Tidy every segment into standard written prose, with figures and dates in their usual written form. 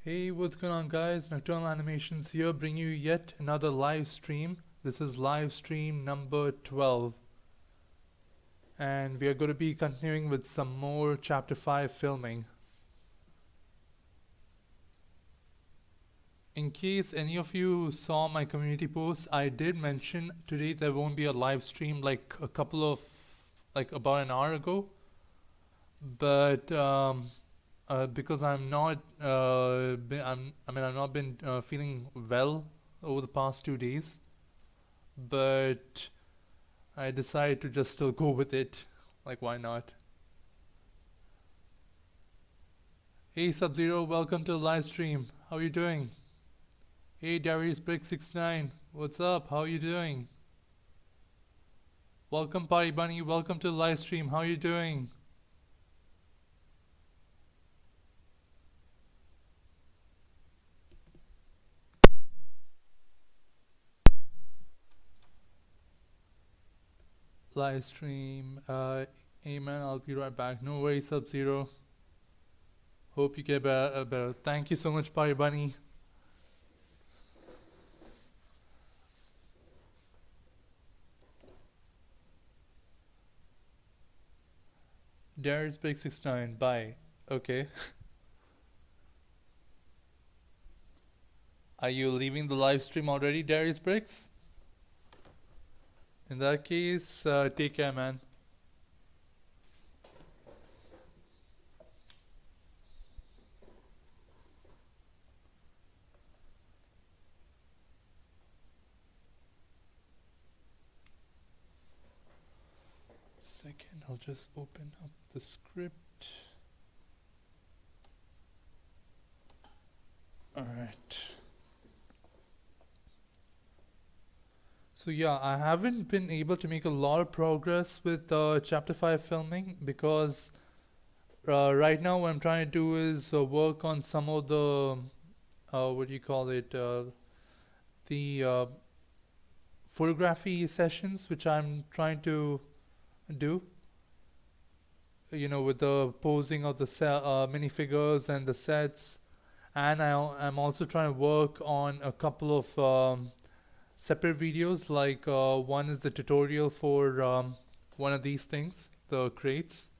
Hey, what's going on, guys? Nocturnal Animations here, bring you yet another live stream. This is live stream number 12, and we are going to be continuing with some more Chapter 5 filming. In case any of you saw my community post, I did mention today there won't be a live stream like about an hour ago, but because I'm not, I've not been feeling well over the past 2 days, but I decided to just still go with it. Like, why not? Hey, Sub Zero, welcome to the live stream. How are you doing? Hey, Darius Brick69, what's up? How are you doing? Welcome, Party Bunny. Welcome to the live stream. How are you doing? Live stream. Amen. I'll be right back. No worries, Sub Zero. Hope you get better. Thank you so much, Party Bunny. Darius Big 69. Bye. Okay. Are you leaving the live stream already, Darius Bricks? In that case, take care, man. Second, I'll just open up the script. Alright. So yeah, I haven't been able to make a lot of progress with Chapter 5 filming because right now what I'm trying to do is work on some of the, what do you call it, the photography sessions which I'm trying to do. You know, with the posing of the minifigures and the sets. And I'm also trying to work on a couple of separate videos. Like one is the tutorial for one of these things, the crates,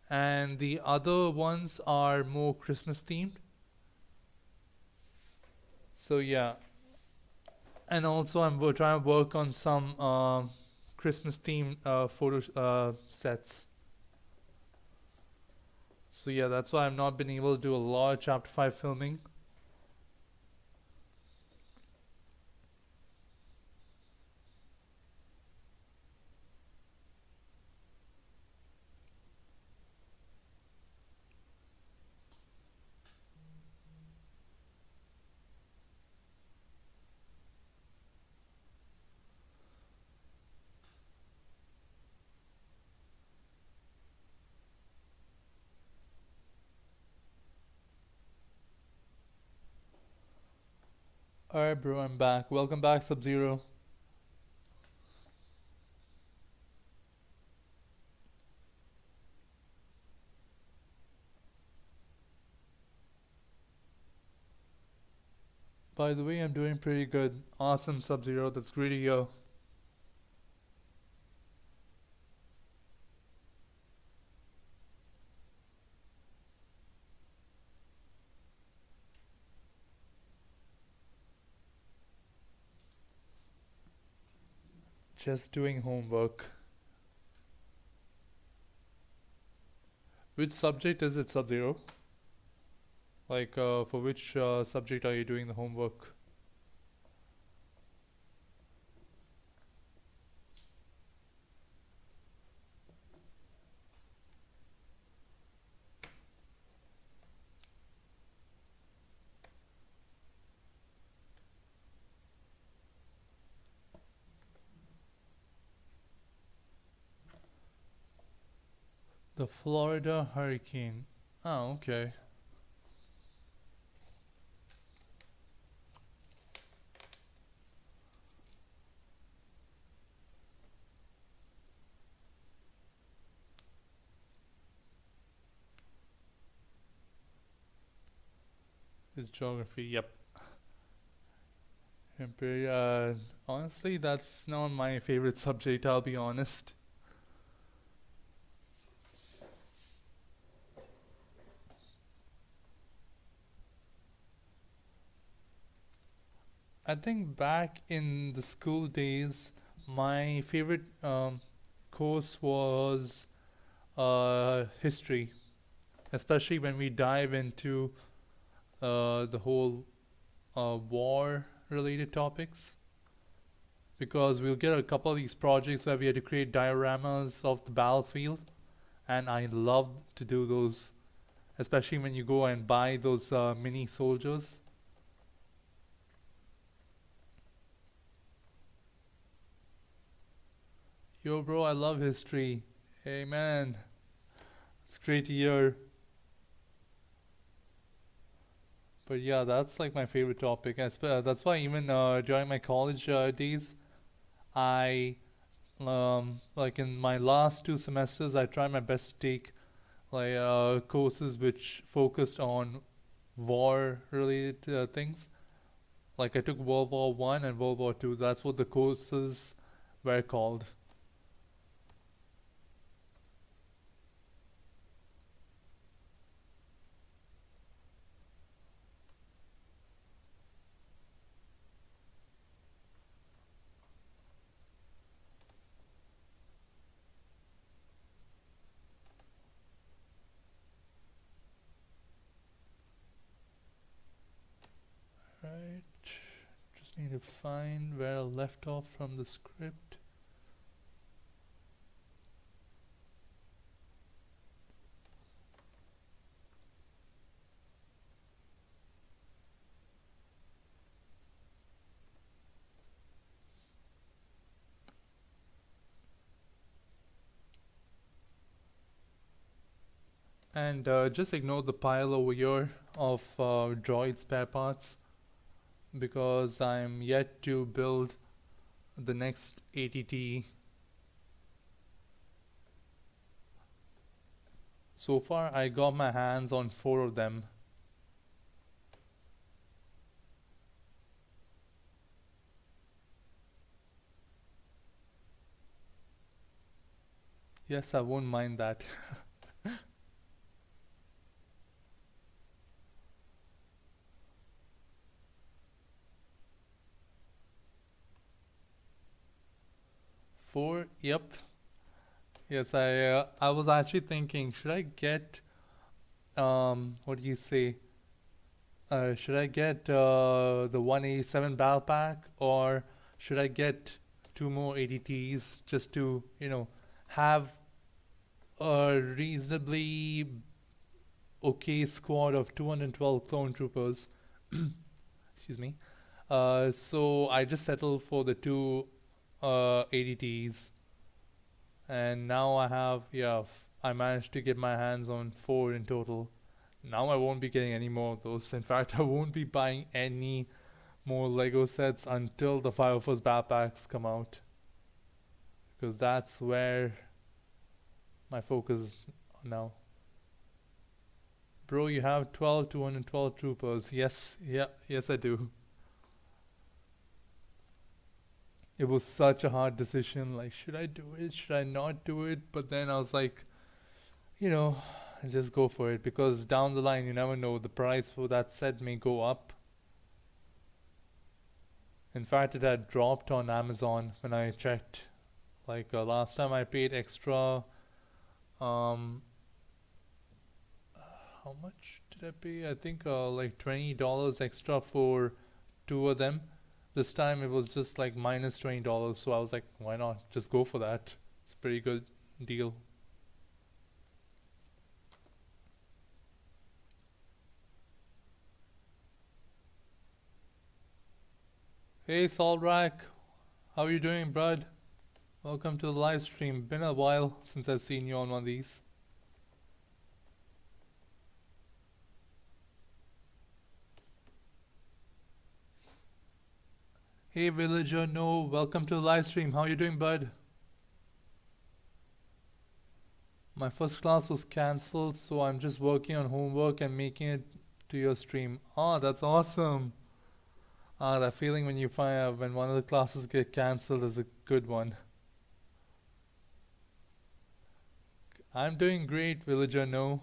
and the other ones are more Christmas themed. So yeah, and also I'm trying to work on some Christmas themed photo sets. So yeah, that's why I've not been able to do a lot of Chapter 5 filming. Alright, bro, I'm back. Welcome back, Sub Zero. By the way, I'm doing pretty good. Awesome, Sub Zero. That's great to hear. Just doing homework. Which subject is it, Sub Zero? Like, for which subject are you doing the homework? The Florida hurricane. Oh, okay. Is geography. Yep. Honestly, that's not my favorite subject. I'll be honest. I think back in the school days, my favorite course was history, especially when we dive into the whole war related topics. Because we'll get a couple of these projects where we had to create dioramas of the battlefield, and I love to do those, especially when you go and buy those mini soldiers. Yo, bro, I love history. Hey, man, it's great to hear. But yeah, that's like my favorite topic. That's why even during my college days, I like in my last 2 semesters, I tried my best to take like courses which focused on war related things. Like I took World War One and World War Two. That's what the courses were called. Right. Just need to find where I left off from the script. And just ignore the pile over here of droid spare parts because I'm yet to build the next ATT. So far, I got my hands on 4 of them. Yes, I won't mind that. Four, yep. Yes, I was actually thinking, should I get what do you say? Should I get the 187 battle pack or should I get 2 more ADTs just to have a reasonably okay squad of 212 clone troopers? Excuse me. So I just settled for the two ADTs, and now I have I managed to get my hands on 4 in total. Now I won't be getting any more of those. In fact, I won't be buying any more Lego sets until the Fire Force backpacks come out, because that's where my focus is now. Bro, you have 212 troopers. Yes, yeah, yes I do. It was such a hard decision. Like, should I do it? Should I not do it? But then I was like, you know, just go for it because down the line, you never know. The price for that set may go up. In fact, it had dropped on Amazon when I checked. Like last time, I paid extra. Um, how much did I pay? I think like $20 extra for 2 of them. This time it was just like minus $20, so I was like, why not? Just go for that. It's a pretty good deal. Hey Solrak, how are you doing, bud? Welcome to the live stream. Been a while since I've seen you on one of these. Hey villager, no, welcome to the live stream. How are you doing, bud? My first class was cancelled, so I'm just working on homework and making it to your stream. Oh, that's awesome. Ah, that feeling when you find when one of the classes get cancelled is a good one. I'm doing great, villager. No,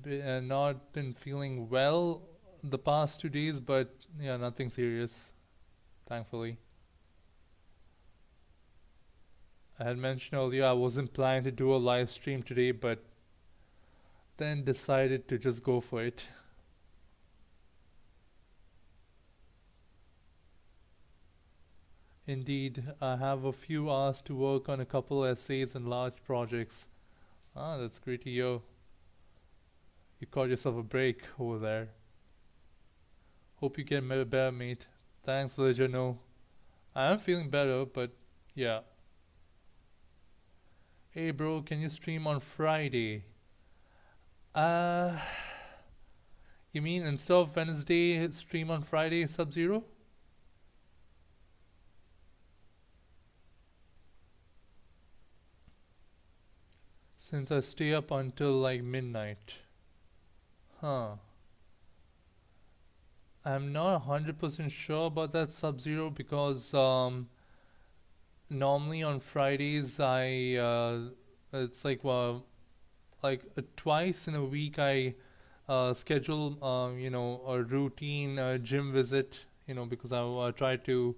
not been feeling well the past 2 days, but yeah, nothing serious, thankfully. I had mentioned earlier I wasn't planning to do a live stream today, but then decided to just go for it. Indeed, I have a few hours to work on a couple essays and large projects. Ah, that's great to hear. You caught yourself a break over there. Hope you get better, mate. Thanks, villager. No, I am feeling better, but yeah. Hey, bro, can you stream on Friday? Uh, you mean instead of Wednesday, stream on Friday, Sub Zero? Since I stay up until like midnight. Huh. I'm not 100% sure about that Sub Zero because normally on Fridays it's like twice in a week I schedule a routine gym visit, because I try to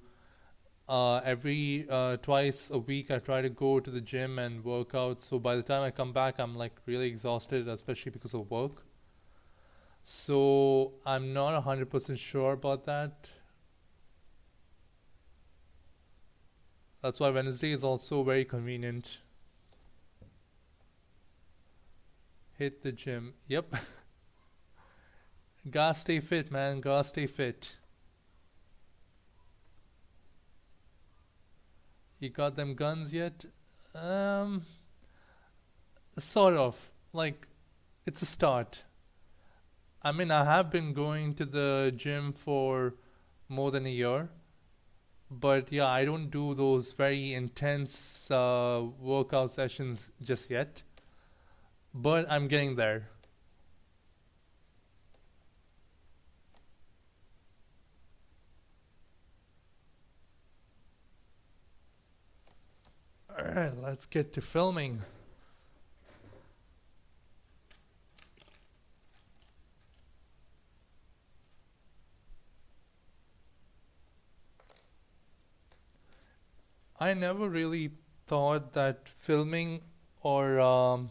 every twice a week I try to go to the gym and work out. So by the time I come back, I'm like really exhausted, especially because of work. So I'm not 100% sure about that. That's why Wednesday is also very convenient. Hit the gym. Yep. Gotta stay fit, man. Gotta stay fit. You got them guns yet? Um, sort of. Like, it's a start. I mean, I have been going to the gym for more than a year, but yeah, I don't do those very intense workout sessions just yet. But I'm getting there. Alright, let's get to filming. I never really thought that filming or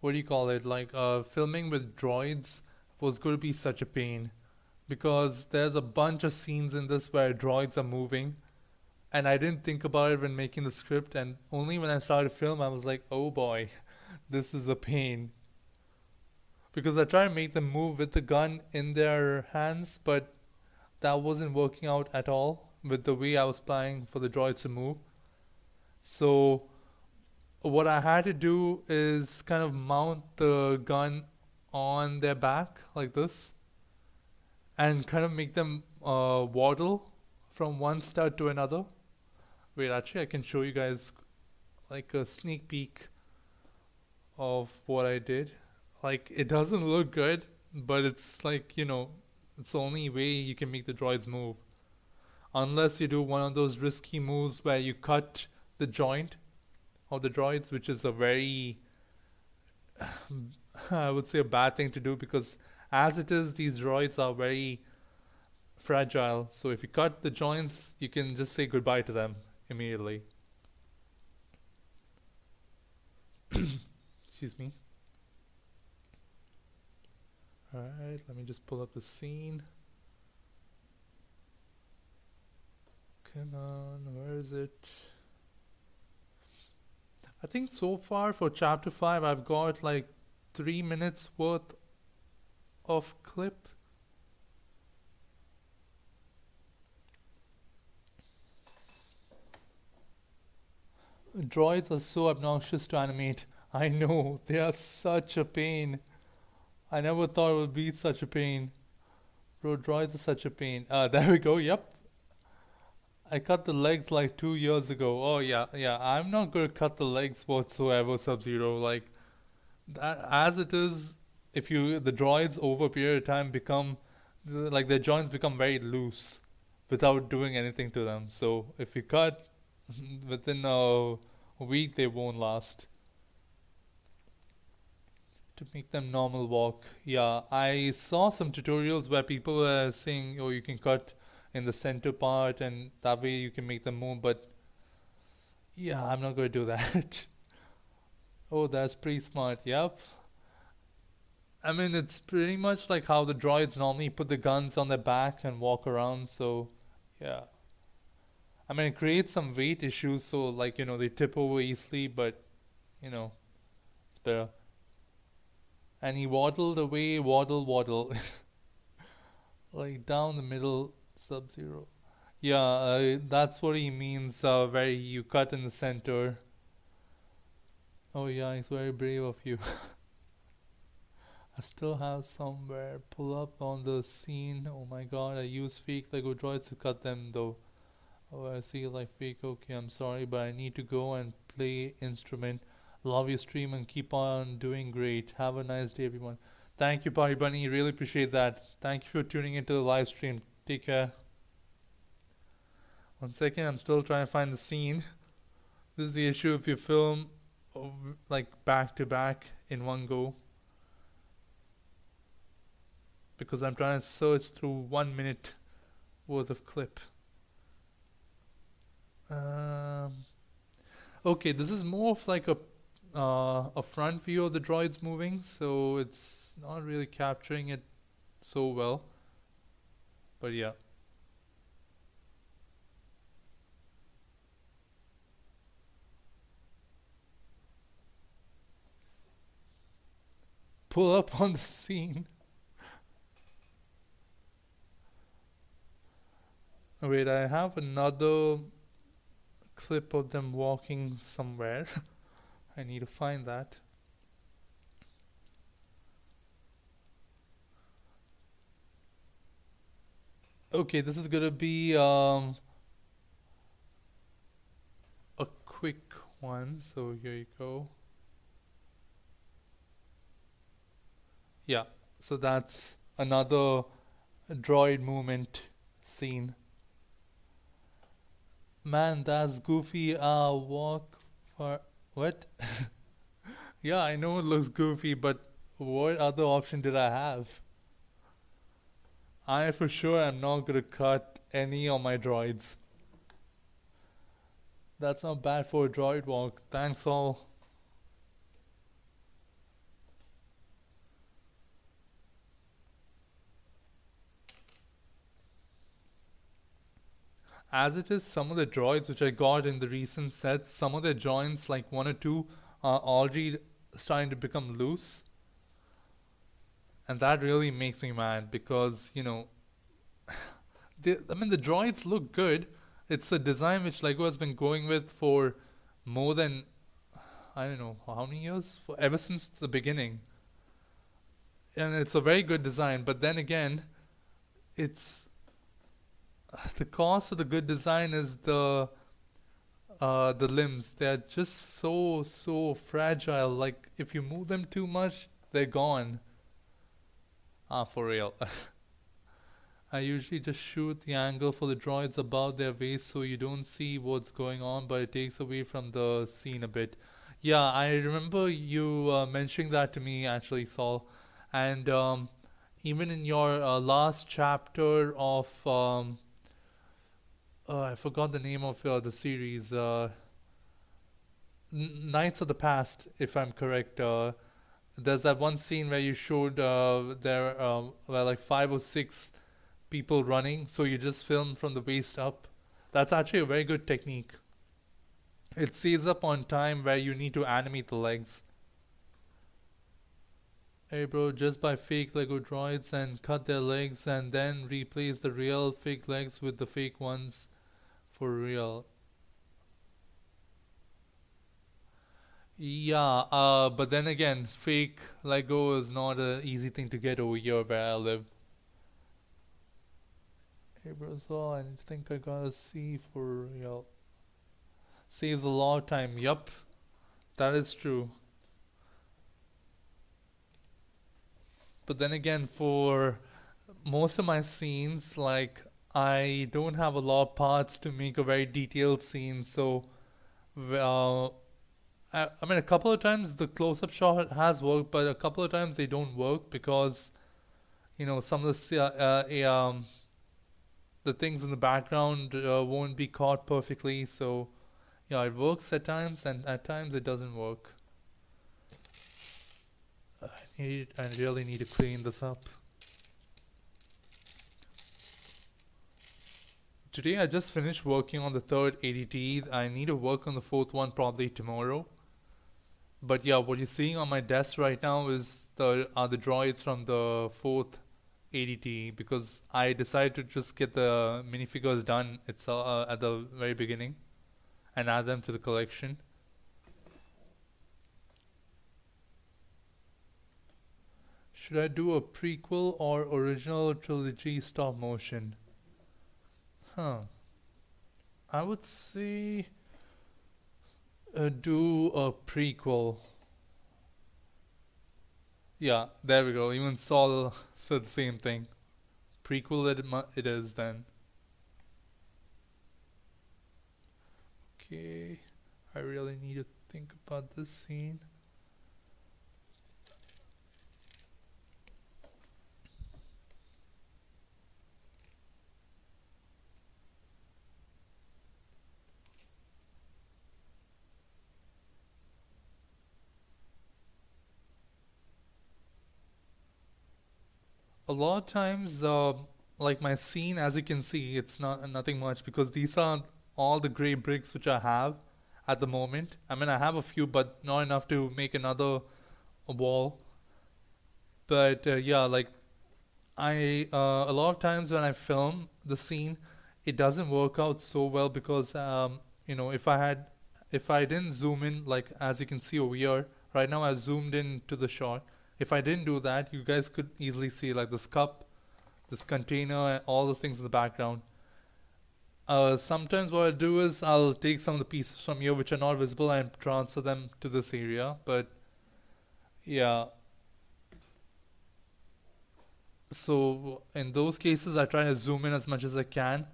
what do you call it, like filming with droids was going to be such a pain because there's a bunch of scenes in this where droids are moving, and I didn't think about it when making the script, and only when I started film I was like, oh boy, this is a pain because I tried to make them move with the gun in their hands, but that wasn't working out at all with the way I was planning for the droids to move. So what I had to do is kind of mount the gun on their back like this and kind of make them waddle from one stud to another. Wait, actually, I can show you guys like a sneak peek of what I did. Like, it doesn't look good, but it's like, it's the only way you can make the droids move. Unless you do one of those risky moves where you cut the joint of the droids, which is a very, I would say, a bad thing to do because as it is, these droids are very fragile. So if you cut the joints, you can just say goodbye to them immediately. Excuse me. Alright, let me just pull up the scene. Come on, where is it? I think so far for chapter 5 I've got like 3 minutes worth of clip. Droids are so obnoxious to animate. I know, they are such a pain. I never thought it would be such a pain. Bro, droids are such a pain. There we go, yep. I cut the legs like 2 years ago. Oh yeah, yeah. I'm not gonna cut the legs whatsoever, Sub Zero. Like that, as it is, if you the droids over a period of time become like their joints become very loose without doing anything to them. So if you cut within a week, they won't last. To make them normal walk, yeah, I saw some tutorials where people were saying, oh, you can cut in the center part and that way you can make them move, but yeah, I'm not going to do that. Oh, that's pretty smart. Yep. I mean, it's pretty much like how the droids normally put the guns on their back and walk around. So, yeah. I mean, it creates some weight issues. So, like, they tip over easily, but, it's better. And he waddled away, waddle, waddle. Like, down the middle, Sub Zero. Yeah, that's what he means, where you cut in the center. Oh, yeah, it's very brave of you. I still have somewhere. Pull up on the scene. Oh my god, I use fake Lego droids to cut them though. Oh, I see like fake. Okay, I'm sorry, but I need to go and play instrument. Love your stream and keep on doing great. Have a nice day, everyone. Thank you, Party Bunny. Really appreciate that. Thank you for tuning into the live stream. Take care. 1 second, I'm still trying to find the scene. This is the issue if you film like back to back in one go. Because I'm trying to search through 1 minute worth of clip. Um, okay, this is more of like a front view of the droids moving, so it's not really capturing it so well. But yeah. Pull up on the scene. Wait, I have another clip of them walking somewhere. I need to find that. Okay, this is gonna be a quick one. So here you go. Yeah, so that's another droid movement scene. Man, that's goofy. Walk for what? Yeah, I know it looks goofy, but what other option did I have? I for sure am not gonna cut any of my droids. That's not bad for a droid walk. Thanks all. As it is, some of the droids which I got in the recent sets, some of their joints, like one or two, are already starting to become loose. And that really makes me mad because, I mean, the droids look good. It's a design which Lego has been going with for more than, I don't know, how many years? Ever since the beginning. And it's a very good design, but then again, it's the cost of the good design is the limbs. They're just so fragile. Like if you move them too much, they're gone. For real. I usually just shoot the angle for the droids above their waist so you don't see what's going on, but it takes away from the scene a bit. Yeah, I remember you mentioning that to me actually, Saul. And even in your last chapter of I forgot the name of the series. Knights of the Past, if I'm correct. There's that one scene where you showed there were like 5 or 6 people running, so you just film from the waist up. That's actually a very good technique. It saves up on time where you need to animate the legs. Hey bro, just buy fake Lego droids and cut their legs and then replace the real fake legs with the fake ones for real. Yeah, but then again, fake Lego is not an easy thing to get over here where I live. Hey bro, so I think I got a C for real. Saves a lot of time. Yup, that is true. But then again, for most of my scenes, like I don't have a lot of parts to make a very detailed scene. So, uh, I mean, a couple of times the close-up shot has worked, but a couple of times they don't work because some of the things in the background won't be caught perfectly. So yeah, it works at times, and at times it doesn't work. I really need to clean this up. Today I just finished working on the third ADT. I need to work on the fourth one probably tomorrow. But yeah, what you're seeing on my desk right now is the droids from the fourth ADT because I decided to just get the minifigures done. It's at the very beginning and add them to the collection. Should I do a prequel or original trilogy stop motion? Huh. I would say do a prequel. Yeah, there we go. Even Saul said the same thing. Prequel it is then. Okay, I really need to think about this scene. A lot of times, like my scene, as you can see, it's not nothing much because these are all the gray bricks which I have at the moment. I mean, I have a few, but not enough to make another wall. But yeah, like a lot of times when I film the scene, it doesn't work out so well because if I didn't zoom in, like as you can see over here, right now I zoomed in to the shot. If I didn't do that, you guys could easily see like this cup, this container, and all those things in the background. Sometimes what I'll do is I'll take some of the pieces from here which are not visible and transfer them to this area. But yeah, so in those cases, I try to zoom in as much as I can.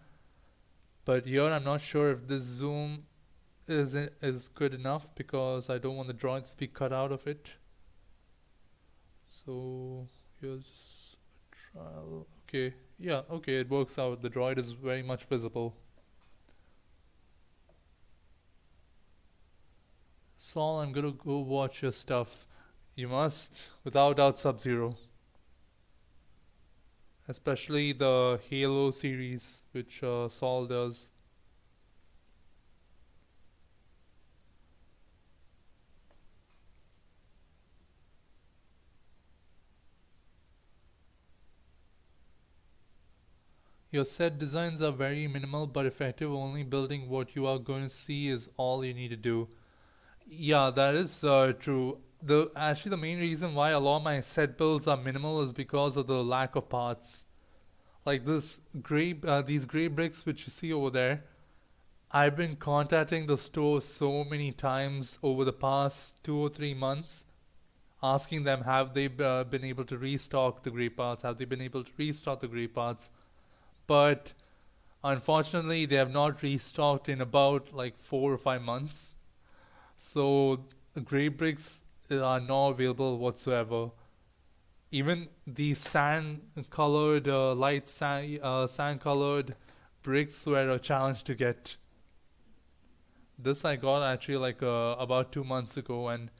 But here, I'm not sure if this zoom is good enough because I don't want the drawings to be cut out of it. So here's a trial. Okay, yeah, okay, it works out. The droid is very much visible. Saul, I'm gonna go watch your stuff. You must, without doubt, Sub Zero. Especially the Halo series, which Saul does. Your set designs are very minimal but effective. Only building what you are going to see is all you need to do. Yeah, that is true. The main reason why a lot of my set builds are minimal is because of the lack of parts. Like these gray bricks which you see over there. I've been contacting the store so many times over the past 2 or 3 months, asking them have they been able to restock the gray parts? Have they been able to restock the gray parts? But unfortunately, they have not restocked in about like 4 or 5 months. So the gray bricks are not available whatsoever. Even the sand colored bricks were a challenge to get. This I got actually like about 2 months ago, and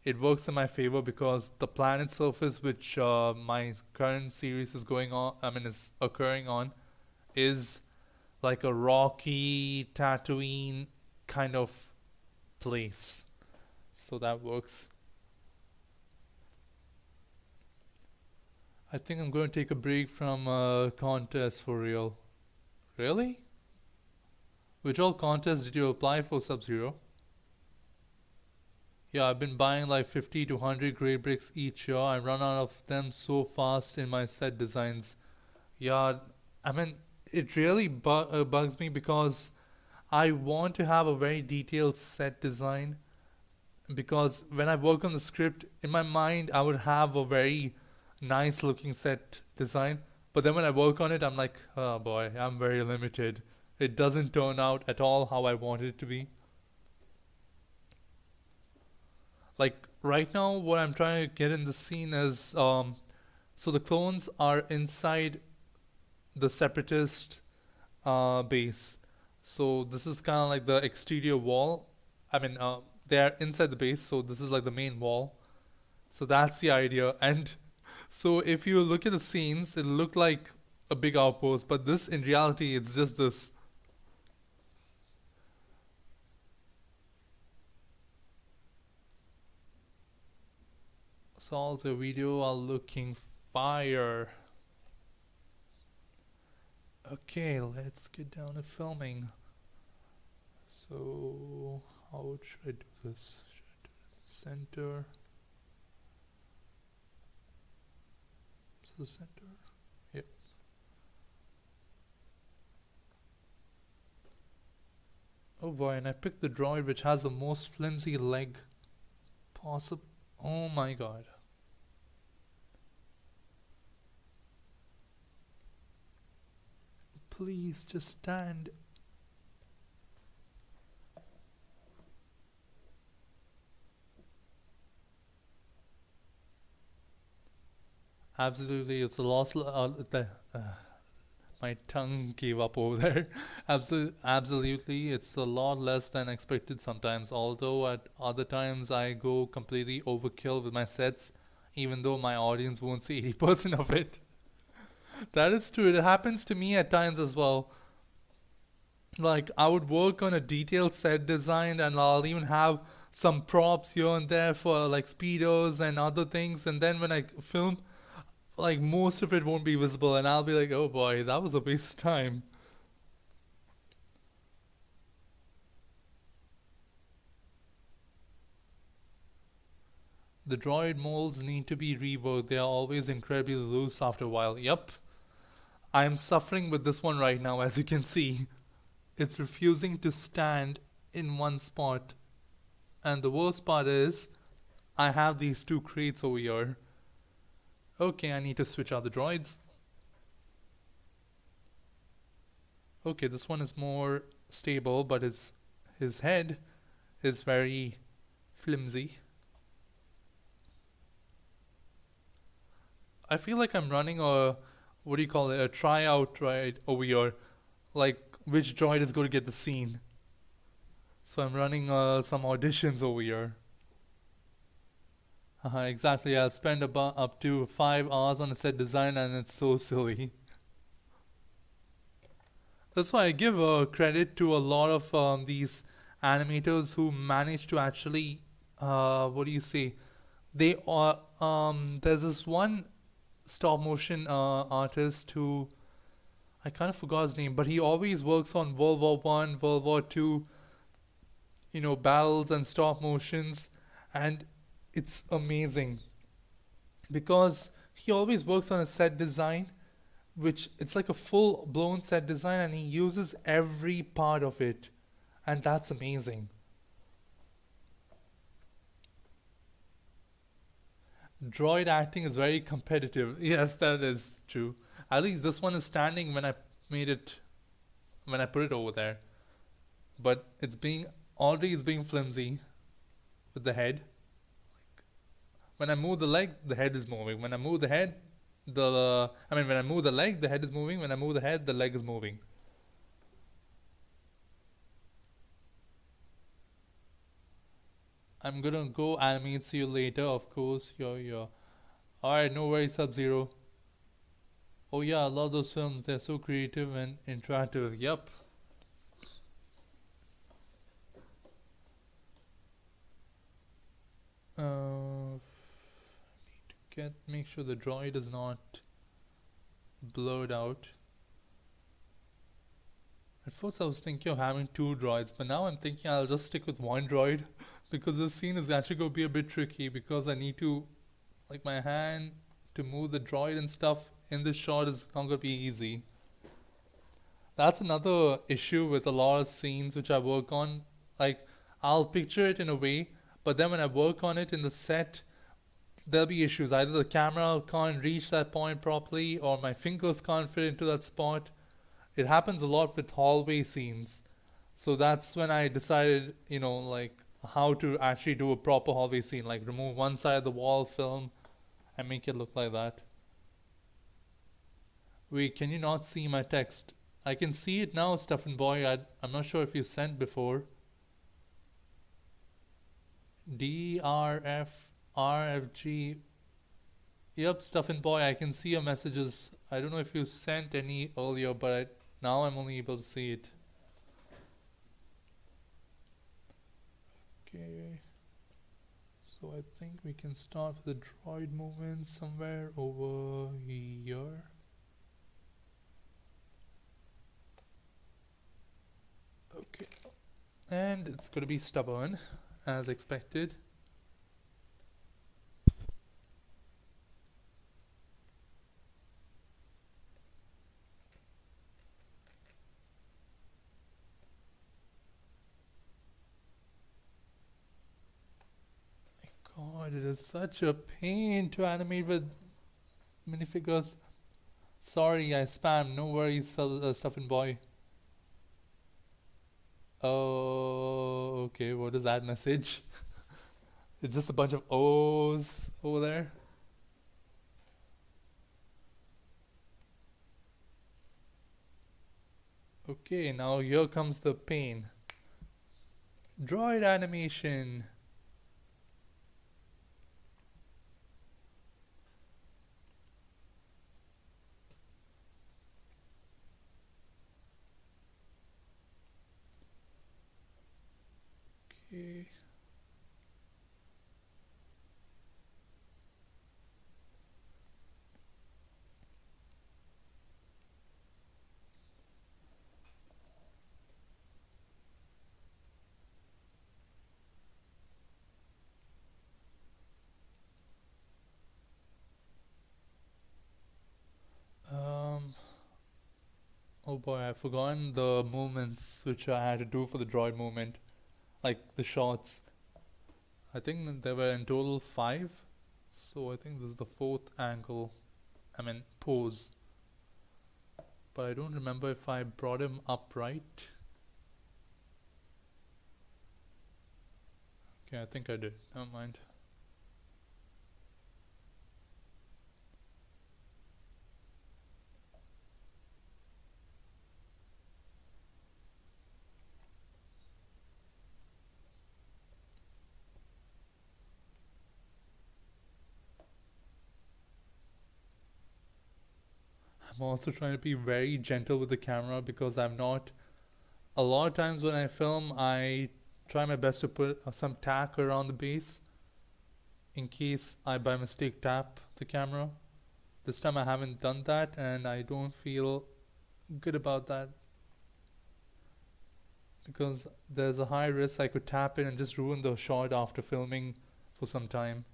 it works in my favor because the planet surface which my current series is going on, I mean, is occurring on, is like a rocky Tatooine kind of place. So that works. I think I'm going to take a break from contest for real. Really? Which all contests did you apply for, Sub Zero? Yeah, I've been buying like 50 to 100 grey bricks each year. I run out of them so fast in my set designs. Yeah, I mean, it really bugs me because I want to have a very detailed set design. Because when I work on the script, in my mind, I would have a very nice looking set design. But then when I work on it, I'm like, oh boy, I'm very limited. It doesn't turn out at all how I want it to be. Like right now, what I'm trying to get in the scene is so the clones are inside the separatist base. So this is kind of like the exterior wall. I mean, they are inside the base, so this is like the main wall. So that's the idea. And so if you look at the scenes, it look like a big outpost, but this in reality, it's just this. So all the video are looking fire. Okay, let's get down to filming. So how should I do this? Should I do it center? Is the center? Yep. Oh boy, and I picked the droid which has the most flimsy leg possible. Oh my god. Please just stand. Absolutely, it's a loss. My tongue gave up over there. Absolutely, it's a lot less than expected sometimes. Although at other times I go completely overkill with my sets, even though my audience won't see 80% of it. That is true. It happens to me at times as well. Like I would work on a detailed set design, and I'll even have some props here and there for like speedos and other things. And then when I film, like most of it won't be visible, and I'll be like, oh boy, that was a waste of time. The droid molds need to be reworked. They are always incredibly loose after a while. Yep. I am suffering with this one right now, as you can see. It's refusing to stand in one spot. And the worst part is, I have these two crates over here. Okay, I need to switch out the droids. Okay, this one is more stable, but his head is very flimsy. I feel like I'm running a, what do you call it, a tryout right over here. Like, which droid is going to get the scene. So I'm running some auditions over here. Exactly, I'll spend about up to 5 hours on a set design, and it's so silly. That's why I give credit to a lot of these animators who manage to actually, what do you say? They are. There's this one stop motion artist who I kind of forgot his name, but he always works on World War One, World War Two, battles and stop motions, and it's amazing because he always works on a set design, which it's like a full blown set design, and he uses every part of it, and that's amazing. Droid acting is very competitive. Yes, that is true. At least this one is standing made it when I put it over there. But it's being flimsy with the head. When I move the leg, the head is moving. When I move the head, when I move the leg, the head is moving. When I move the head, the leg is moving. I'm gonna go animate. See you later. Of course, you're. All right, no worries, Sub Zero. Oh yeah, I love those films. They're so creative and interactive. Yep. Need to make sure the droid is not blurred out. At first, I was thinking of having two droids, but now I'm thinking I'll just stick with one droid because this scene is actually going to be a bit tricky because I need to, like, my hand to move the droid and stuff in this shot is not going to be easy. That's another issue with a lot of scenes which I work on. Like, I'll picture it in a way, but then when I work on it in the set, there'll be issues. Either the camera can't reach that point properly, or my fingers can't fit into that spot. It happens a lot with hallway scenes. So that's when I decided, like how to actually do a proper hallway scene, like remove one side of the wall film and make it look like that. Wait, can you not see my text? I can see it now, Stephen Boy. I'm not sure if you sent before. DRFRFG. Yep, Stephen Boy, I can see your messages. I don't know if you sent any earlier, but now I'm only able to see it. Okay. So I think we can start with the droid movement somewhere over here. Okay. And it's going to be stubborn, as expected. God, it is such a pain to animate with minifigures. Sorry, I spam. No worries, Stephen Boy. Oh, okay. What is that message? It's just a bunch of O's over there. Okay, now here comes the pain. Droid animation. Okay. Um. Oh boy, I've forgotten the movements which I had to do for the droid movement, like the shots. I think there were in total five, so I think this is the fourth angle. I mean pose, but I don't remember if I brought him upright. Okay, I think I did. Never mind. I'm also trying to be very gentle with the camera because I'm not. A lot of times when I film, I try my best to put some tack around the base in case I by mistake tap the camera. This time I haven't done that and I don't feel good about that because there's a high risk I could tap it and just ruin the shot after filming for some time.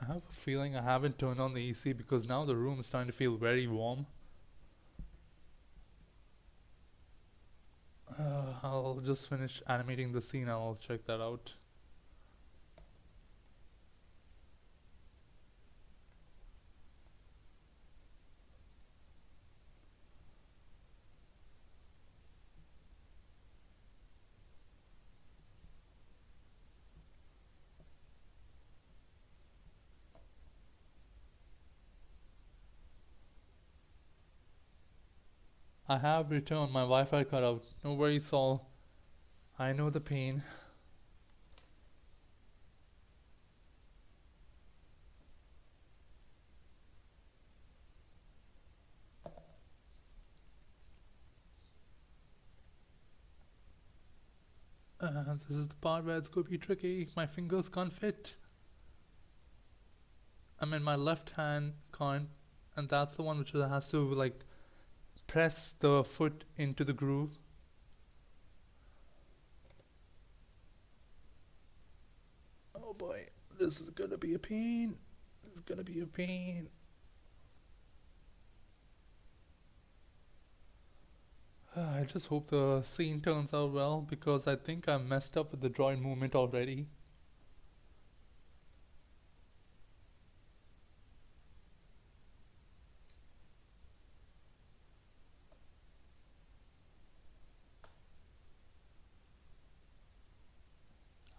I have a feeling I haven't turned on the AC because now the room is starting to feel very warm. I'll just finish animating the scene and I'll check that out. I have returned my Wi-Fi cut out. No worries, Saul. I know the pain. This is the part where it's going to be tricky. My fingers can't fit. I mean, my left hand can't, and that's the one which has to like press the foot into the groove. Oh boy, this is gonna be a pain. This is gonna be a pain. I just hope the scene turns out well because I think I messed up with the droid movement already.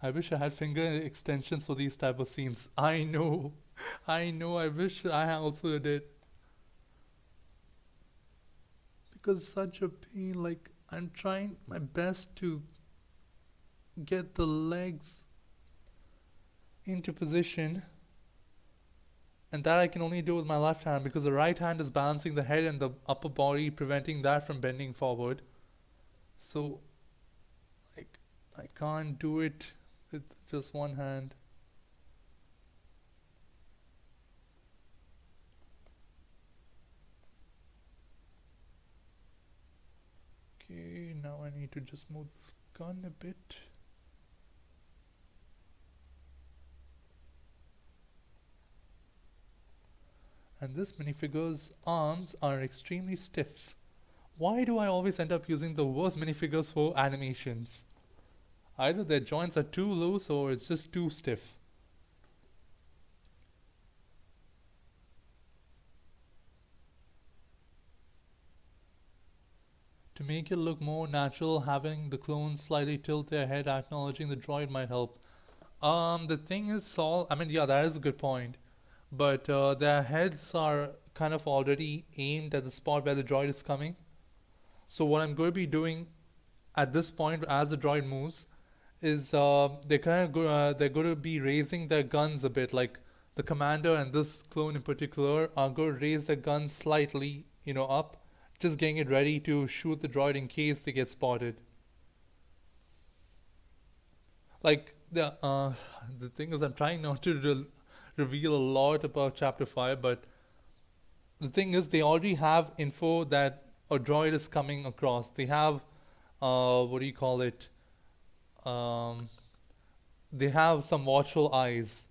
I wish I had finger extensions for these type of scenes. I know. I know. I wish I also did. Because such a pain. Like, I'm trying my best to get the legs into position, and that I can only do with my left hand because the right hand is balancing the head and the upper body, preventing that from bending forward. So, like, I can't do it with just one hand. Okay, now I need to just move this gun a bit. And this minifigure's arms are extremely stiff. Why do I always end up using the worst minifigures for animations? Either their joints are too loose or it's just too stiff. To make it look more natural, having the clones slightly tilt their head, acknowledging the droid might help. The thing is, Saul, I mean, yeah, that is a good point. But their heads are kind of already aimed at the spot where the droid is coming. So what I'm going to be doing at this point, as the droid moves, is they're going to be raising their guns a bit. Like the commander and this clone in particular are going to raise their guns slightly, up, just getting it ready to shoot the droid in case they get spotted. Like the thing is, I'm trying not to reveal a lot about Chapter 5, but the thing is, they already have info that a droid is coming across. They have, what do you call it? Um, they have some watchful eyes.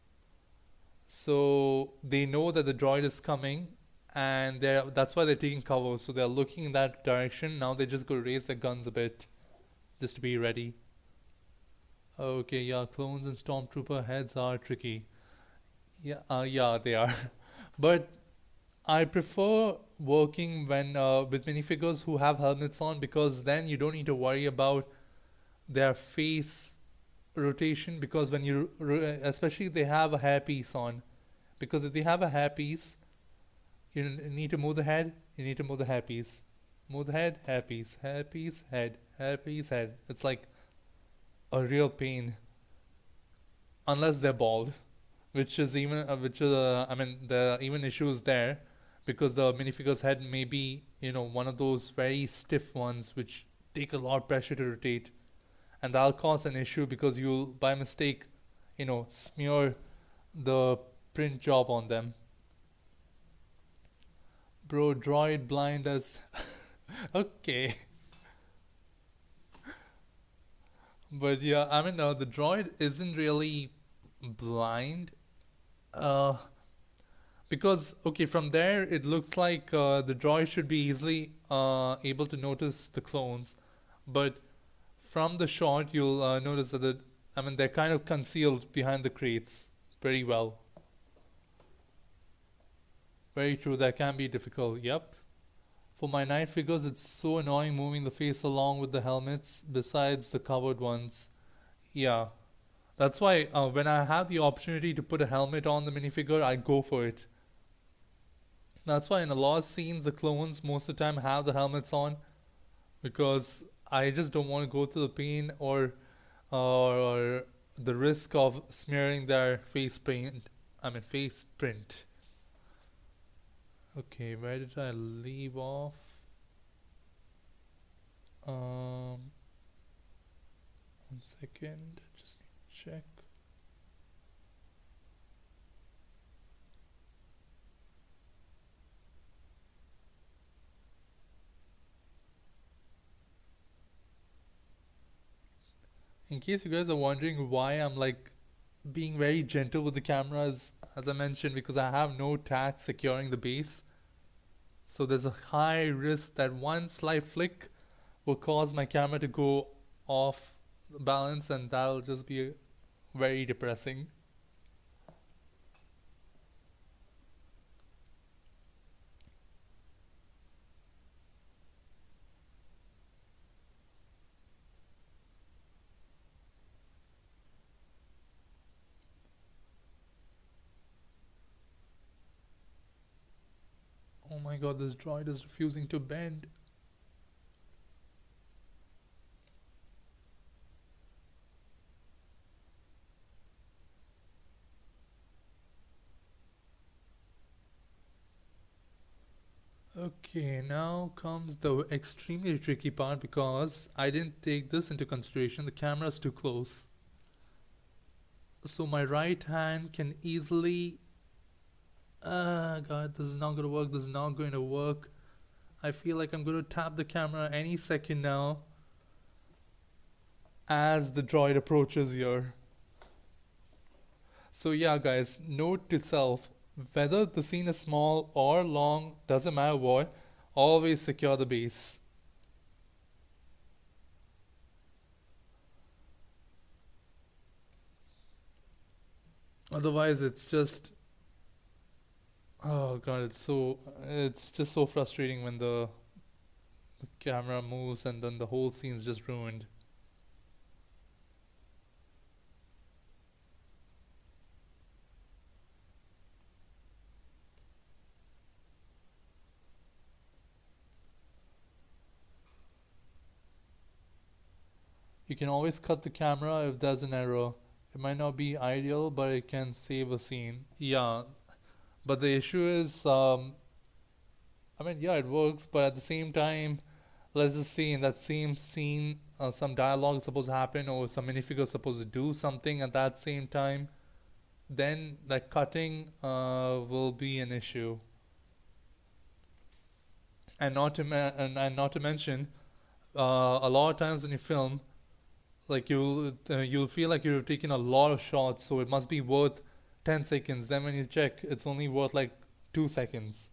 So they know that the droid is coming, and that's why they're taking cover. So they're looking in that direction. Now they just go raise their guns a bit just to be ready. Okay, yeah, clones and stormtrooper heads are tricky. Yeah, they are. But I prefer working when with minifigures who have helmets on because then you don't need to worry about their face rotation because when especially if they have a hairpiece on, because if they have a hairpiece, you need to move the head, you need to move the hairpiece, move the head, hairpiece, hairpiece, head, hairpiece, head. It's like a real pain unless they're bald, which is I mean the even issue is there because the minifigure's head may be one of those very stiff ones which take a lot of pressure to rotate, and that'll cause an issue because you'll by mistake smear the print job on them. Bro, droid blind as okay. But yeah, I mean the droid isn't really blind uh because okay, from there it looks like the droid should be easily able to notice the clones, but from the shot you'll notice that I mean they're kind of concealed behind the crates pretty well. Very true, that can be difficult. Yep. For my night figures, it's so annoying moving the face along with the helmets besides the covered ones. Yeah. That's why when I have the opportunity to put a helmet on the minifigure, I go for it. That's why in a lot of scenes, the clones most of the time have the helmets on because I just don't want to go through the pain or the risk of smearing their face paint. I mean, face print. Okay, where did I leave off? One second. Just need to check. In case you guys are wondering why I'm like being very gentle with the cameras, as I mentioned, because I have no tag securing the base. So there's a high risk that one slight flick will cause my camera to go off balance, and that'll just be very depressing. Oh my god, this droid is refusing to bend. Okay, now comes the extremely tricky part because I didn't take this into consideration. The camera's too close. So my right hand can easily. God, this is not gonna work. This is not going to work. I feel like I'm gonna tap the camera any second now as the droid approaches here. So yeah, guys, note to self: whether the scene is small or long, doesn't matter what, always secure the base. Otherwise, it's just oh god, it's just so frustrating when the camera moves and then the whole scene's just ruined. You can always cut the camera if there's an error. It might not be ideal, but it can save a scene. Yeah, but the issue is, I mean, yeah, it works, but at the same time, let's just say in that same scene, some dialogue is supposed to happen or some minifigure is supposed to do something at that same time, then that cutting will be an issue. And not to mention, a lot of times when you film, like you'll feel like you've taken a lot of shots, so it must be worth 10 seconds. Then when you check, it's only worth like 2 seconds.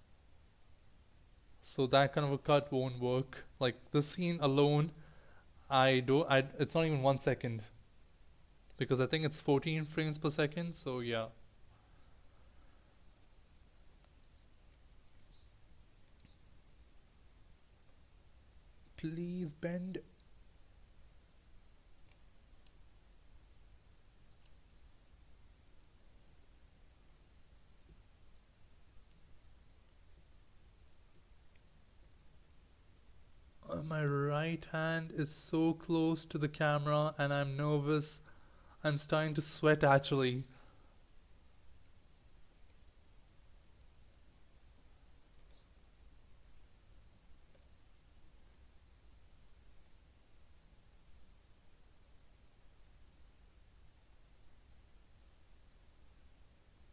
So that kind of a cut won't work. Like this scene alone, I it's not even 1 second because I think it's 14 frames per second. So yeah. Please bend. My right hand is so close to the camera and I'm nervous. I'm starting to sweat actually.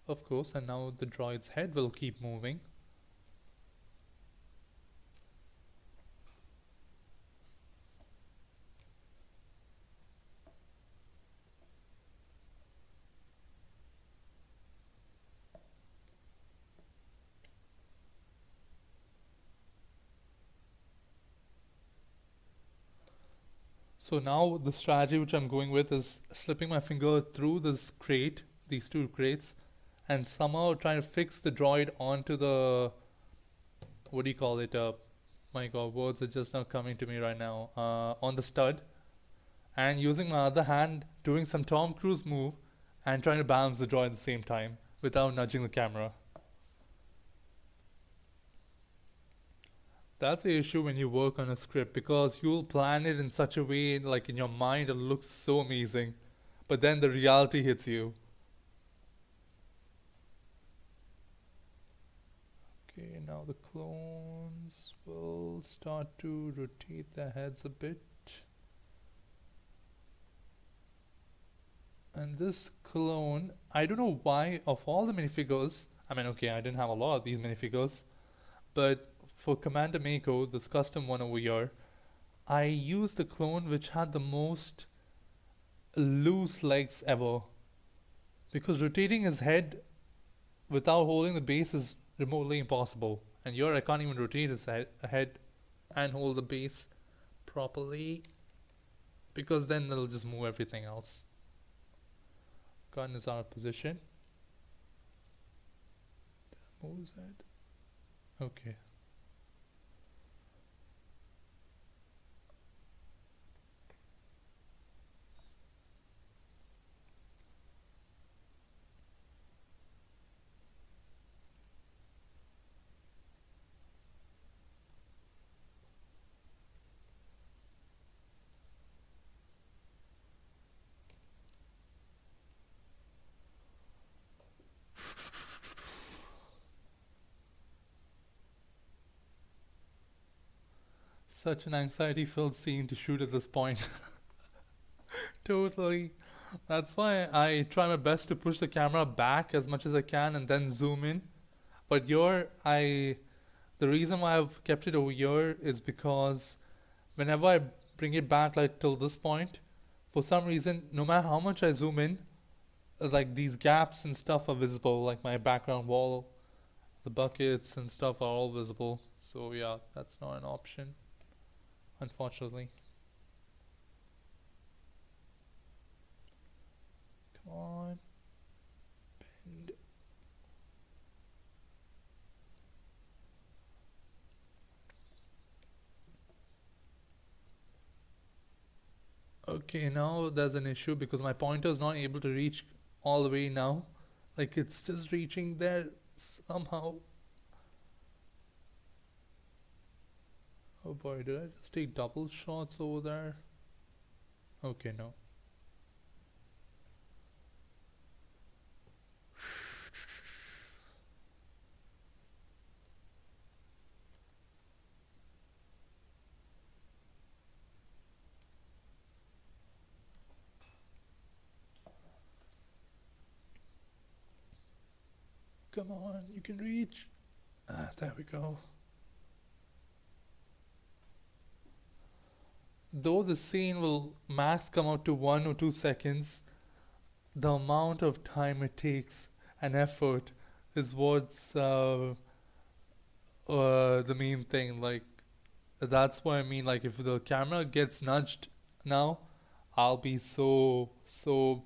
Of course, and now the droid's head will keep moving. So now the strategy which I'm going with is slipping my finger through this crate, these two crates, and somehow trying to fix the droid onto the what do you call it? My God, words are just not coming to me right now. On the stud, and using my other hand, doing some Tom Cruise move, and trying to balance the droid at the same time without nudging the camera. That's the issue when you work on a script because you'll plan it in such a way, like in your mind, it looks so amazing, but then the reality hits you. Okay, now the clones will start to rotate their heads a bit. And this clone, I don't know why, of all the minifigures, I mean, okay, I didn't have a lot of these minifigures, but for Commander Mako, this custom one over here, I used the clone which had the most loose legs ever. Because rotating his head without holding the base is remotely impossible. And here I can't even rotate his head and hold the base properly because then it'll just move everything else. Gun is out of position. Did I move his head? Okay. Such an anxiety filled scene to shoot at this point. Totally. That's why I try my best to push the camera back as much as I can and then zoom in. But the reason why I've kept it over here is because whenever I bring it back like till this point, for some reason, no matter how much I zoom in, like these gaps and stuff are visible, like my background wall, the buckets and stuff are all visible. So yeah, that's not an option, unfortunately. Come on, bend. Okay, now there's an issue because my pointer is not able to reach all the way now. Like it's just reaching there somehow. Oh boy, did I just take double shots over there? Okay, no. Come on, you can reach. Ah, there we go. Though the scene will max come out to 1 or 2 seconds, the amount of time it takes and effort is what's the main thing. Like, that's what I mean. Like, if the camera gets nudged now, I'll be so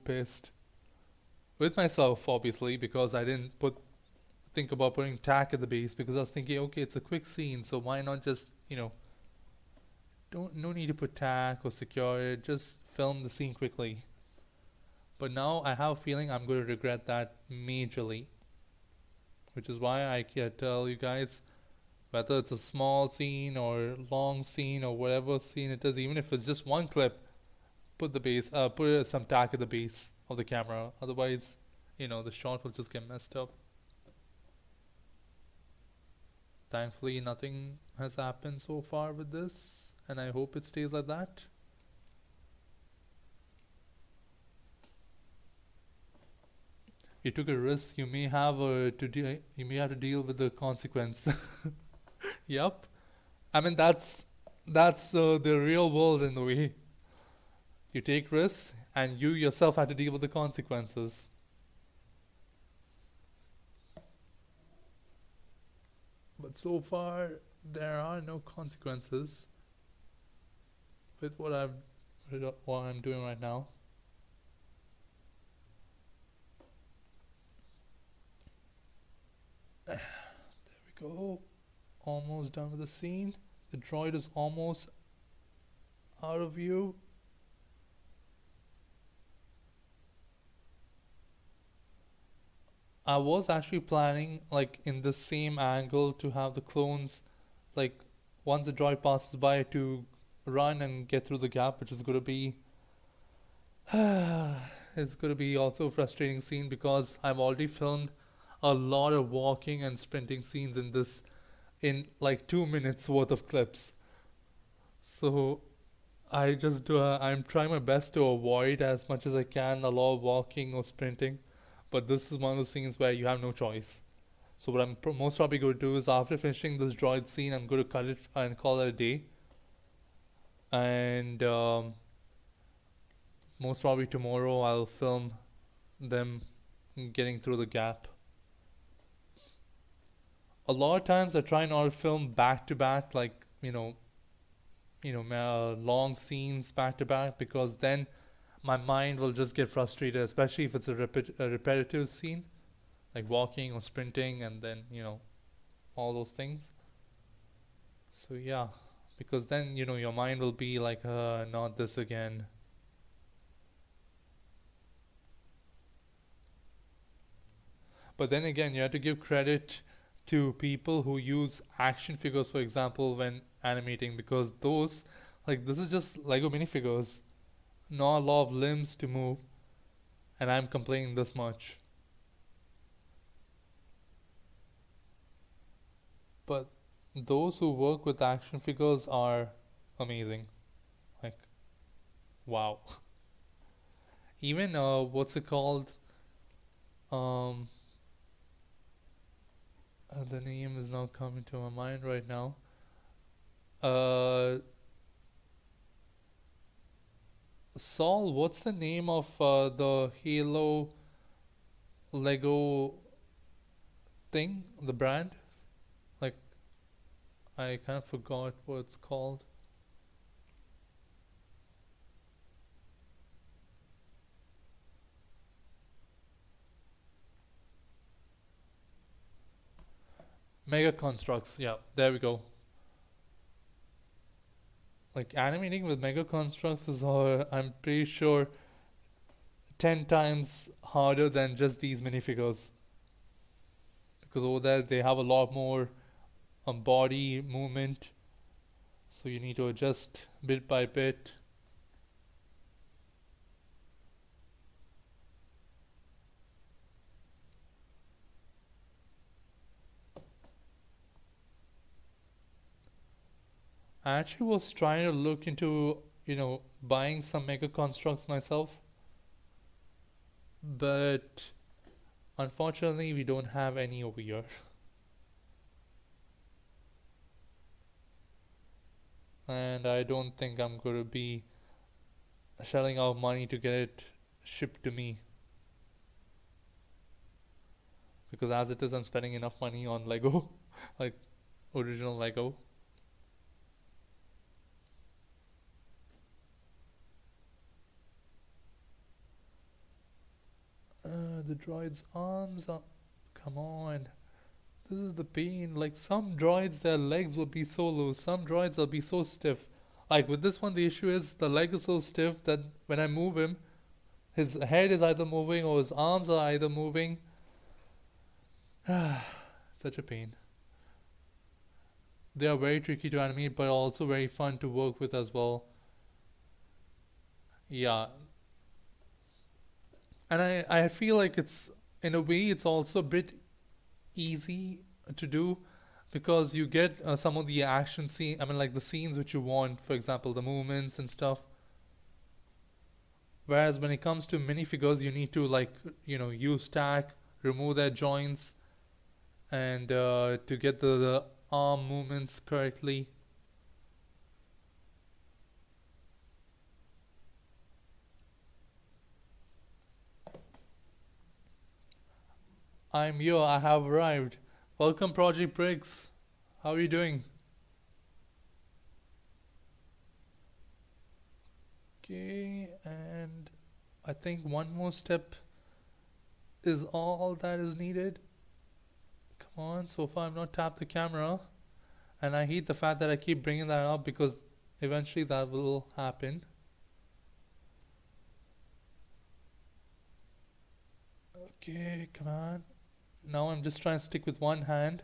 pissed with myself, obviously, because I didn't think about putting tack at the base because I was thinking, okay, it's a quick scene, so why not just don't no need to put tack or secure it, just film the scene quickly. But now I have a feeling I'm going to regret that majorly, which is why I can tell you guys whether it's a small scene or long scene or whatever scene it is, even if it's just one clip, put some tack at the base of the camera. Otherwise, the shot will just get messed up. Thankfully, nothing has happened so far with this, and I hope it stays like that. You took a risk. You may have to deal with the consequence. Yep. I mean that's the real world in the way. You take risks, and you yourself have to deal with the consequences. But so far, there are no consequences with what I'm doing right now. There we go. Almost done with the scene. The droid is almost out of view. I was actually planning, like, in the same angle to have the clones, like, once the droid passes by to run and get through the gap, which is going to be. It's going to be also a frustrating scene because I've already filmed a lot of walking and sprinting scenes in like 2 minutes worth of clips. So I'm trying my best to avoid as much as I can a lot of walking or sprinting, but this is one of those scenes where you have no choice. So what most probably going to do is after finishing this droid scene, I'm going to cut it and call it a day. And most probably tomorrow I'll film them getting through the gap. A lot of times I try not to film back to back, like long scenes back to back, because then my mind will just get frustrated, especially if it's a repetitive scene, like walking or sprinting, and then all those things. So yeah, because then your mind will be like, not this again. But then again, you have to give credit to people who use action figures, for example, when animating, because those, like, this is just Lego minifigures, not a lot of limbs to move, and I'm complaining this much. But those who work with action figures are amazing. Like, wow. Even what's it called? Um, the name is not coming to my mind right now. Uh, Saul, what's the name of the Halo Lego thing? The brand? Like, I kind of forgot what it's called. Mega Constructs. Yeah, there we go. Like animating with Mega Constructs is, I'm pretty sure, 10 times harder than just these minifigures. Because over there they have a lot more body movement, so you need to adjust bit by bit. I actually was trying to look into, buying some Mega Constructs myself, but unfortunately we don't have any over here. And I don't think I'm going to be shelling out money to get it shipped to me, because as it is, I'm spending enough money on Lego, like original Lego. The droid's arms are. Come on. This is the pain. Like some droids, their legs will be so loose. Some droids will be so stiff. Like with this one, the issue is the leg is so stiff that when I move him, his head is either moving or his arms are either moving. Such a pain. They are very tricky to animate, but also very fun to work with as well. Yeah, and I feel like it's, in a way, it's also a bit easy to do, because you get some of the action scene, I mean, like the scenes which you want, for example, the movements and stuff. Whereas when it comes to minifigures, you need to, like, use tack, remove their joints, and to get the arm movements correctly. I'm here, I have arrived. Welcome, Project Bricks. How are you doing? Okay, and I think one more step is all that is needed. Come on, so far I've not tapped the camera, and I hate the fact that I keep bringing that up, because eventually that will happen. Okay, come on. Now I'm just trying to stick with one hand,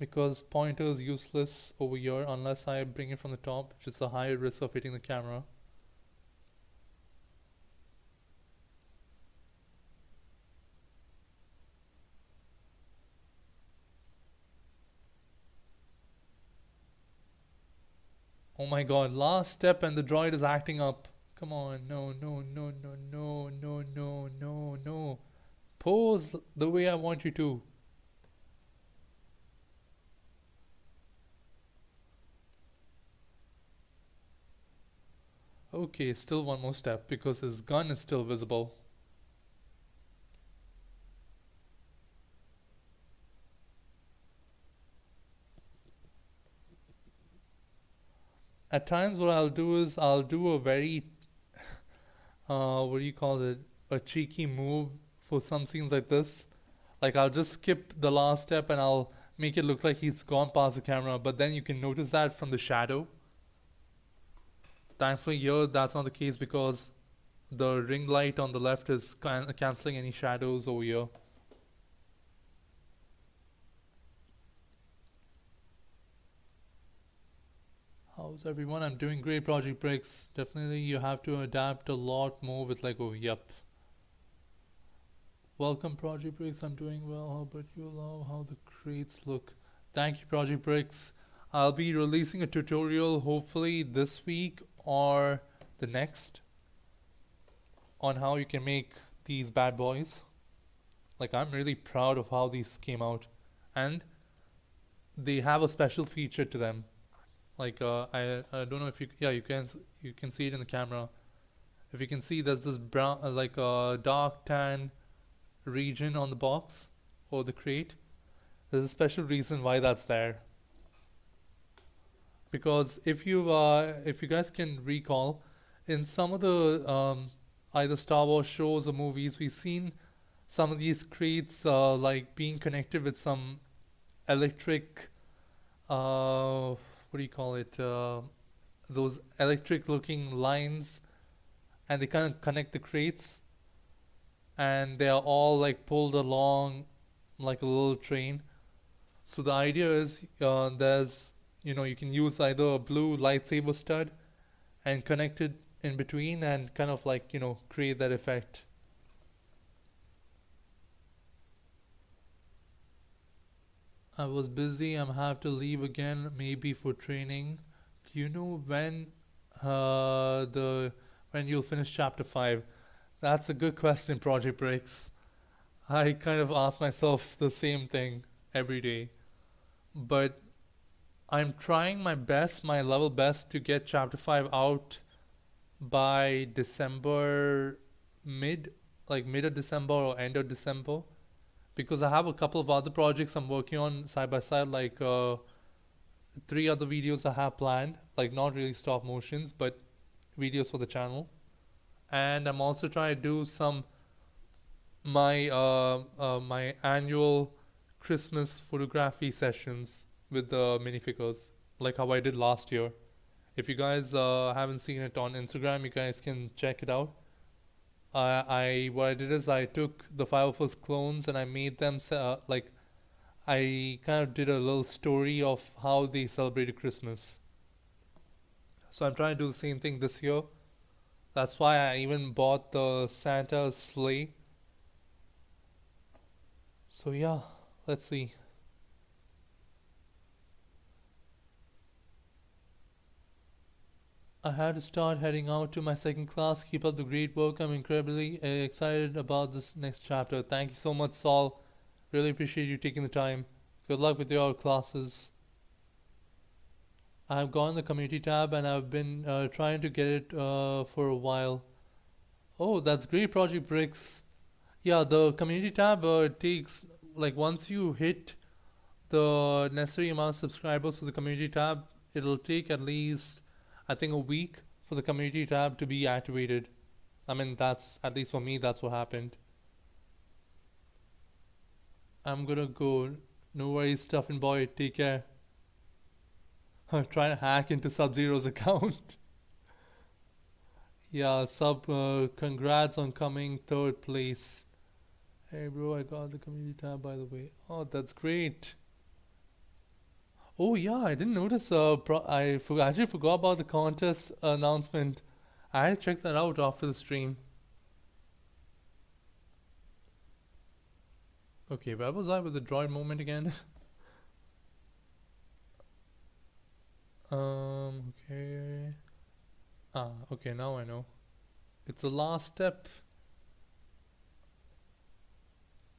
because pointer is useless over here unless I bring it from the top, which is a higher risk of hitting the camera. Oh my god, last step and the droid is acting up. Come on, no, no, no, no, no, no, no, no, no. Pose the way I want you to. Okay, still one more step because his gun is still visible. At times, what I'll do is I'll do a very, what do you call it? A cheeky move for some scenes like this. Like I'll just skip the last step and I'll make it look like he's gone past the camera, but then you can notice that from the shadow. Thankfully, here that's not the case because the ring light on the left is cancelling any shadows over here. How's everyone? I'm doing great, Project Bricks. Definitely, you have to adapt a lot more with Lego. Yep. Welcome, Project Bricks. I'm doing well. How about you? Love how the crates look. Thank you, Project Bricks. I'll be releasing a tutorial hopefully this week or the next on how you can make these bad boys. Like, I'm really proud of how these came out. And they have a special feature to them. Like I don't know if you can see it in the camera. If you can see, there's this brown like a dark tan region on the box or the crate. There's a special reason why that's there. Because if you guys can recall, in some of the either Star Wars shows or movies, we've seen some of these crates like being connected with some electric what do you call it? Those electric looking lines, and they kind of connect the crates, and they are all like pulled along like a little train. So the idea is there's you can use either a blue lightsaber stud and connect it in between and kind of like create that effect. I was busy. I'm have to leave again, maybe for training. Do you know the when you'll finish chapter 5? That's a good question, Project Breaks. I kind of ask myself the same thing every day, but I'm trying my best, my level best, to get chapter 5 out by December mid, like mid of December or end of December, because I have a couple of other projects I'm working on side by side, like 3 other videos I have planned, like not really stop motions, but videos for the channel. And I'm also trying to do some my annual Christmas photography sessions with the minifigures, like how I did last year. If you guys haven't seen it on Instagram, you guys can check it out. I what I did is I took the 5 of us clones and I made them like I kind of did a little story of how they celebrated Christmas. So I'm trying to do the same thing this year. That's why I even bought the Santa sleigh. So yeah, let's see. I had to start heading out to my second class. Keep up the great work. I'm incredibly excited about this next chapter. Thank you so much, Saul. Really appreciate you taking the time. Good luck with your classes. I've gone the community tab and I've been trying to get it for a while. Oh, that's great, Project Bricks. Yeah, the community tab takes, like, once you hit the necessary amount of subscribers for the community tab, it'll take at least, I think, a week for the community tab to be activated. I mean, that's, at least for me, that's what happened. I'm gonna go. No worries, Stuffin' Boy. Take care. Trying to hack into Sub-Zero's account. Yeah, congrats on coming 3rd place. Hey, bro, I got the community tab, by the way. Oh, that's great. Oh, yeah, I didn't notice. Actually forgot about the contest announcement. I had to check that out after the stream. Okay, where was I with the droid moment again? Okay. Okay, now I know. It's the last step.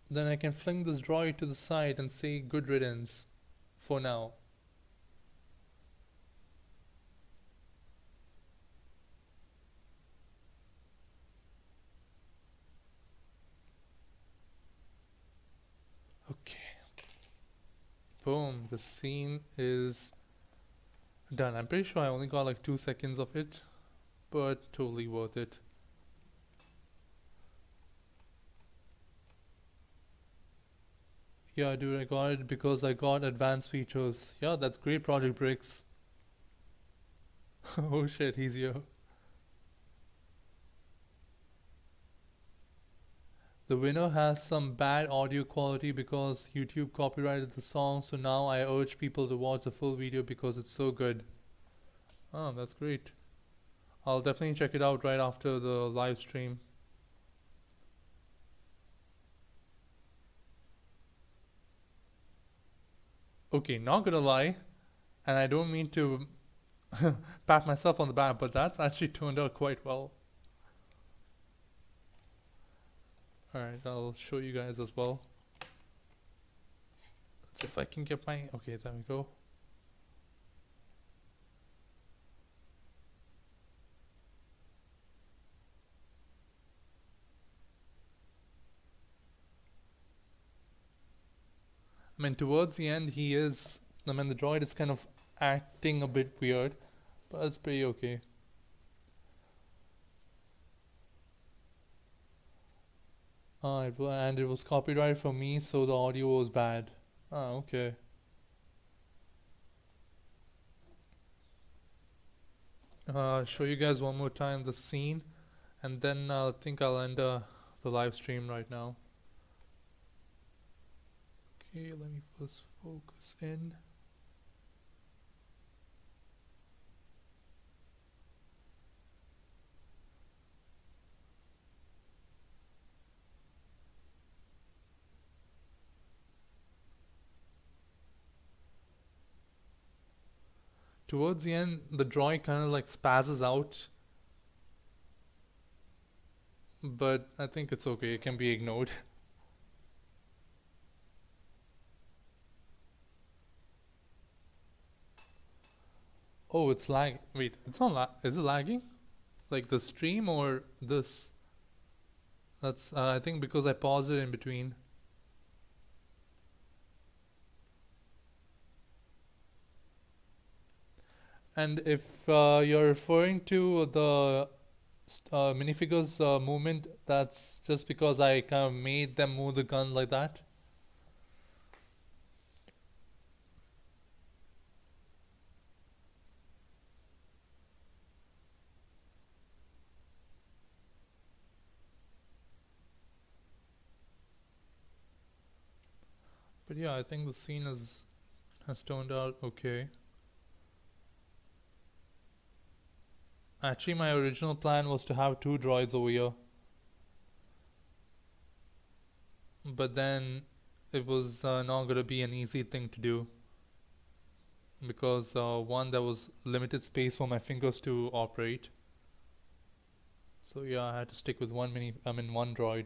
Then I can fling this droid to the side and say good riddance. For now. Okay. Boom. The scene is done. I'm pretty sure I only got like 2 seconds of it, but totally worth it. Yeah, dude, I got it because I got advanced features. Yeah, that's great, Project Bricks. Oh shit, he's here. The winner has some bad audio quality because YouTube copyrighted the song, so now I urge people to watch the full video because it's so good. Oh, that's great. I'll definitely check it out right after the live stream. Okay, not gonna lie, and I don't mean to pat myself on the back, but that's actually turned out quite well. Alright, I'll show you guys as well. Let's see if I can get my. Okay, there we go. I mean, towards the end, he is. I mean, the droid is kind of acting a bit weird, but it's pretty okay. And it was copyrighted for me, so the audio was bad. Okay. Show you guys one more time the scene, and then I think I'll end the live stream right now. Okay, let me first focus in. Towards the end, the droid kind of like spazzes out, but I think it's okay. It can be ignored. Oh, it's lag. Wait, it's not lag. Is it lagging? Like the stream or this? That's I think because I paused it in between. And if you're referring to the minifigures movement, that's just because I kind of made them move the gun like that. But yeah, I think the scene has turned out okay. Actually, my original plan was to have two droids over here, but then it was not gonna be an easy thing to do because one, there was limited space for my fingers to operate. So yeah, I had to stick with one droid.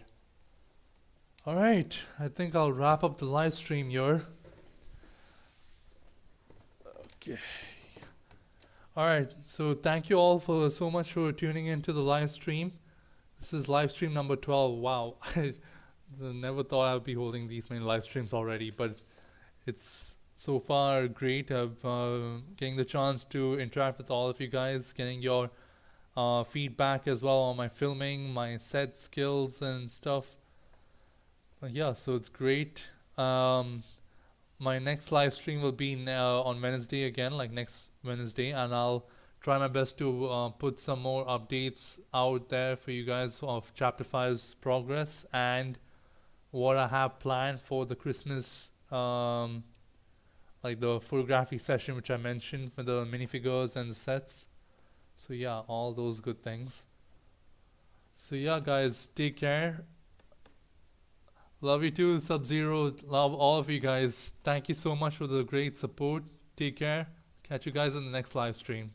Alright, I think I'll wrap up the live stream here. Okay. Alright, so thank you all for so much for tuning into the live stream. This is live stream number 12. Wow. I never thought I would be holding these many live streams already, but it's so far great. Getting the chance to interact with all of you guys, getting your feedback as well on my filming, my set skills and stuff. Yeah, so it's great. My next live stream will be on Wednesday again, like next Wednesday, and I'll try my best to put some more updates out there for you guys of Chapter 5's progress and what I have planned for the Christmas, like the photography session which I mentioned for the minifigures and the sets. So yeah, all those good things. So yeah, guys, take care. Love you too, Sub-Zero. Love all of you guys. Thank you so much for the great support. Take care. Catch you guys in the next live stream.